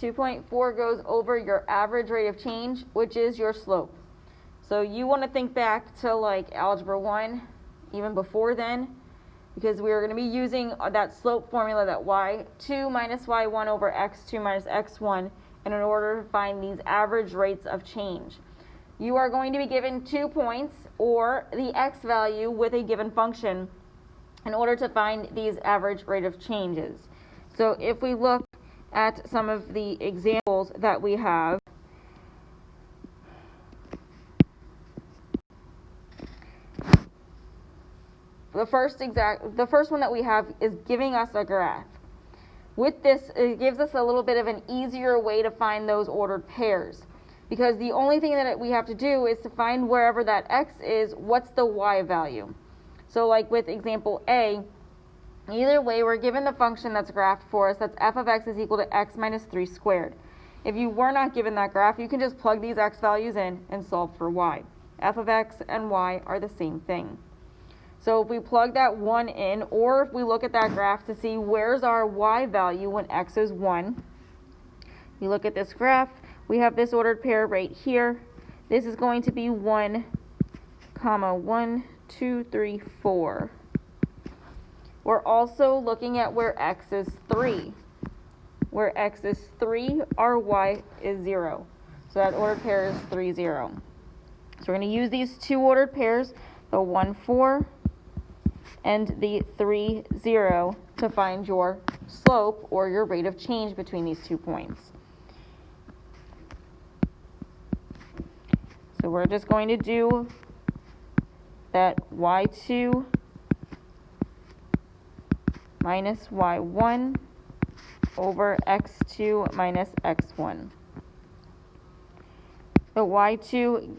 2.4 goes over your average rate of change, which is your slope. So you want to think back to like Algebra 1, even before then, because we are going to be using that slope formula, that y2 minus y1 over x2 minus x1, in order to find these average rates of change. You are going to be given 2 points or the x value with a given function in order to find these average rate of changes. So if we look at some of the examples that we have, the first one that we have is giving us a graph. With this, it gives us a little bit of an easier way to find those ordered pairs, because the only thing that we have to do is to find wherever that x is, what's the y value. So like with example A, either way we're given the function that's graphed for us, that's f of x is equal to x minus 3 squared. If you were not given that graph, you can just plug these x values in and solve for y. F of x and y are the same thing. So if we plug that 1 in, or if we look at that graph to see where's our y value when x is 1, we look at this graph, we have this ordered pair right here. This is going to be 1, 1, 2, 3, 4. We're also looking at where x is 3. Where x is 3, our y is 0. So that ordered pair is 3, 0. So we're going to use these two ordered pairs, the 1, 4, and the 3, 0, to find your slope or your rate of change between these 2 points. So we're just going to do that y2 minus y1 over x2 minus x1. The y2,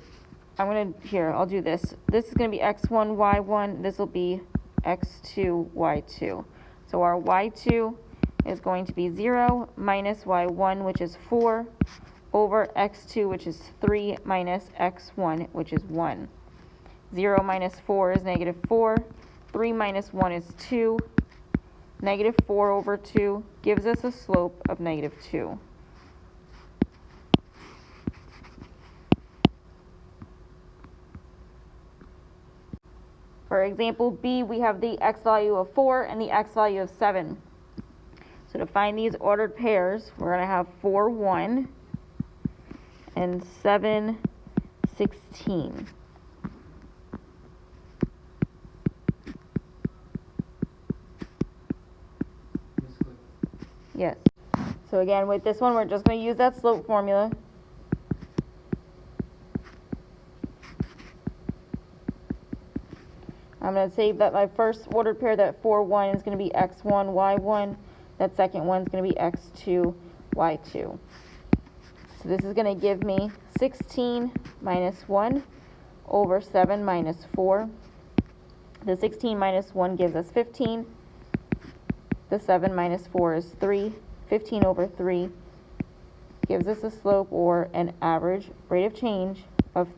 I'll do this. This is going to be x1, y1. This will be x2, y2. So our y2 is going to be 0 minus y1, which is 4, over x2, which is 3, minus x1, which is 1. 0 minus 4 is negative 4. 3 minus 1 is 2. Negative 4 over 2 gives us a slope of negative 2. For example B, we have the x value of 4 and the x value of 7. So to find these ordered pairs, we're going to have 4, 1 and 7, 16. Yes. So again, with this one, we're just going to use that slope formula. I'm going to say that my first ordered pair, that 4, 1, is going to be x1, y1. That second one is going to be x2, y2. So this is going to give me 16 minus 1 over 7 minus 4. The 16 minus 1 gives us 15. The 7 minus 4 is 3. 15 over 3 gives us a slope or an average rate of change of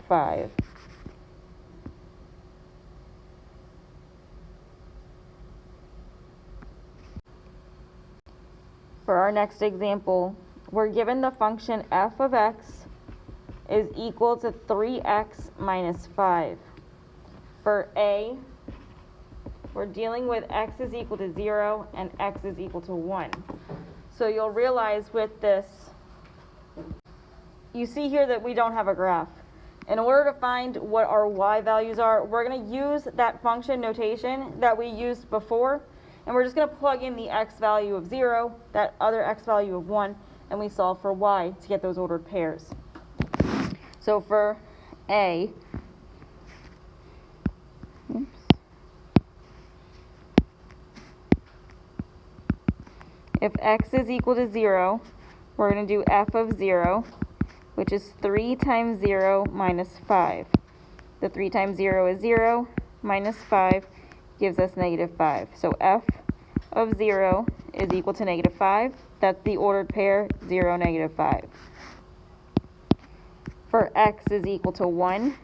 5. For our next example, we're given the function f of x is equal to 3x minus 5. For A, we're dealing with x is equal to 0 and x is equal to 1. So you'll realize with this, you see here that we don't have a graph. In order to find what our y values are, we're going to use that function notation that we used before, and we're just going to plug in the x value of 0, that other x value of 1, and we solve for y to get those ordered pairs. So for A, if x is equal to 0, we're going to do f of 0, which is 3 times 0 minus 5. The 3 times 0 is 0, minus 5 gives us negative 5. So f of 0 is equal to negative 5. That's the ordered pair, 0, negative 5. For x is equal to 1,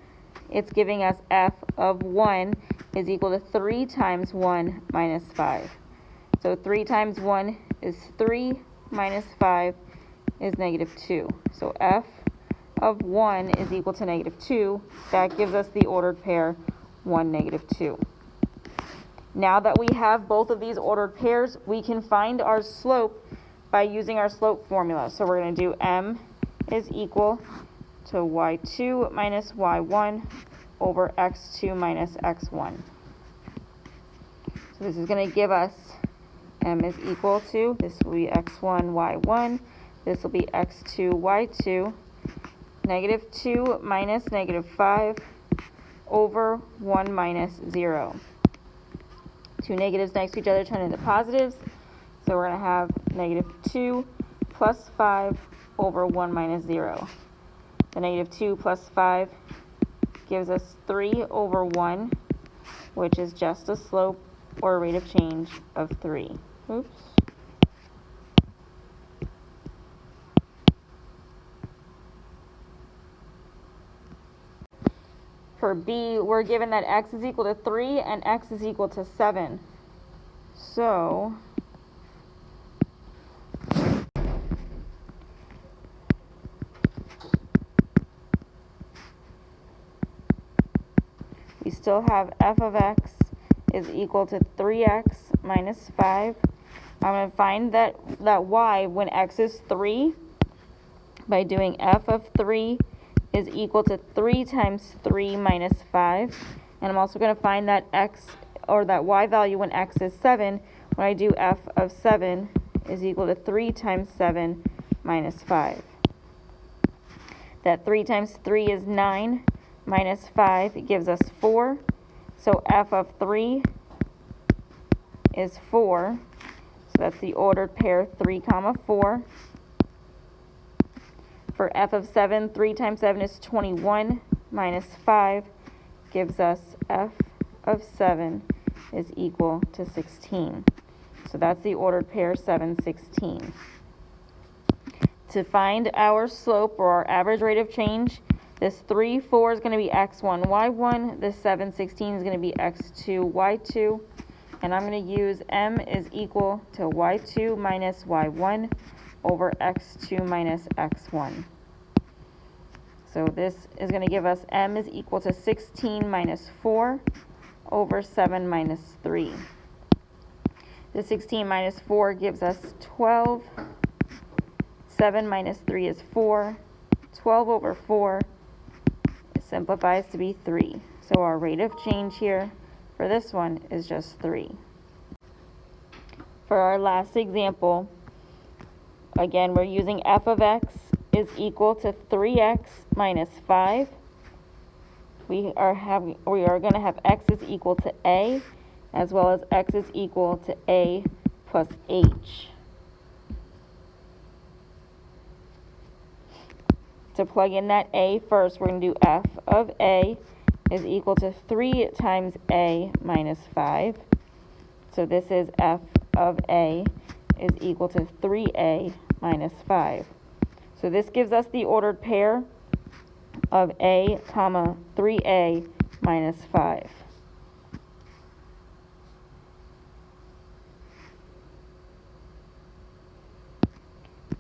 it's giving us f of 1 is equal to 3 times 1 minus 5. So 3 times 1 is 3, minus 5 is negative 2. So f of 1 is equal to negative 2. That gives us the ordered pair 1, negative 2. Now that we have both of these ordered pairs, we can find our slope by using our slope formula. So we're going to do m is equal to y2 minus y1 over x2 minus x1. So this is going to give us m is equal to, this will be x1, y1, this will be x2, y2, negative 2 minus negative 5 over 1 minus 0. Two negatives next to each other turn into positives, so we're going to have negative 2 plus 5 over 1 minus 0. The negative 2 plus 5 gives us 3 over 1, which is just a slope or a rate of change of 3. Oops. For B, we're given that x is equal to 3 and x is equal to 7. So we still have f of x is equal to 3x minus 5. I'm going to find that y when x is 3 by doing f of 3 is equal to 3 times 3 minus 5. And I'm also going to find that x, or that y value when x is 7, when I do f of 7 is equal to 3 times 7 minus 5. That 3 times 3 is 9, minus 5 gives us 4. So f of 3 is 4. So that's the ordered pair 3 comma 4. For f of 7, 3 times 7 is 21, minus 5 gives us f of 7 is equal to 16. So that's the ordered pair 7, 16. To find our slope, or our average rate of change, this 3, 4 is going to be x1, y1. This 7, 16 is going to be x2, y2. And I'm going to use m is equal to y2 minus y1 over x2 minus x1. So this is going to give us m is equal to 16 minus 4 over 7 minus 3. The 16 minus 4 gives us 12. 7 minus 3 is 4. 12 over 4 simplifies to be 3. So our rate of change here for this one is just 3. For our last example, again, we're using f of x is equal to 3x minus 5. We are going to have x is equal to a, as well as x is equal to a plus h. To plug in that a first, we're going to do f of a is equal to 3 times a minus 5. So this is f of a is equal to 3a minus 5. So this gives us the ordered pair of a comma 3a minus 5.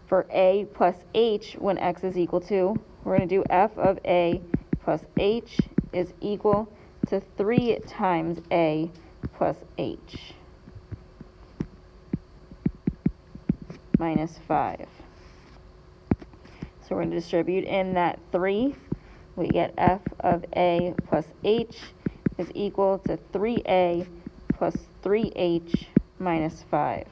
For a plus h when x is equal to, we're going to do f of a plus h is equal to 3 times a plus h minus 5. So we're going to distribute in that 3. We get f of a plus h is equal to 3a plus 3h minus 5.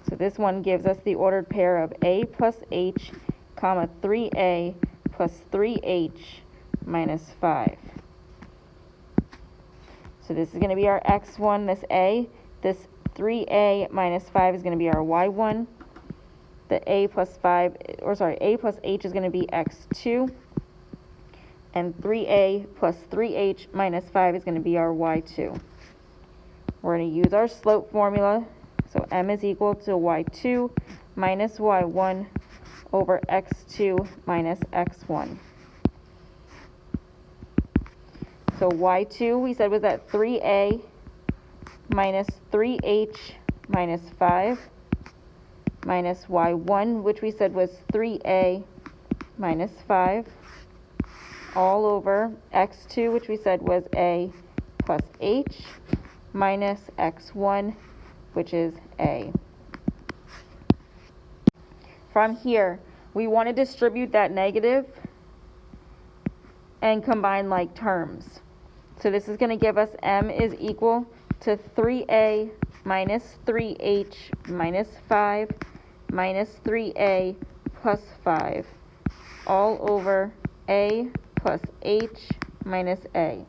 So this one gives us the ordered pair of a plus h, comma 3a plus 3h minus 5. So this is going to be our x1, this a. This 3a minus 5 is going to be our y1. The a plus h is going to be x2. And 3a plus 3h minus 5 is going to be our y2. We're going to use our slope formula. So m is equal to y2 minus y1 over x2 minus x1. So y2 we said was at 3a minus 3h minus 5 minus y1, which we said was 3a minus 5, all over x2, which we said was a plus h, minus x1, which is a. From here, we want to distribute that negative and combine like terms. So this is going to give us m is equal to 3a minus 3h minus 5 minus 3a plus 5, all over a plus h minus a.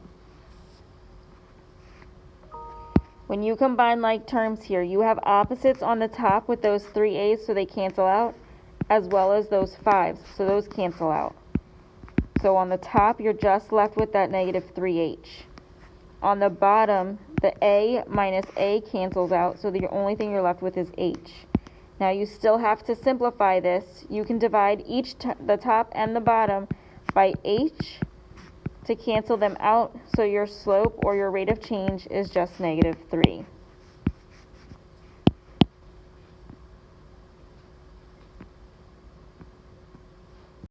When you combine like terms here, you have opposites on the top with those 3a's, so they cancel out, as well as those 5's, so those cancel out. So on the top, you're just left with that negative 3h. On the bottom, the a minus a cancels out, so the only thing you're left with is h. Now you still have to simplify this. You can divide the top and the bottom by h to cancel them out, so your slope or your rate of change is just negative 3.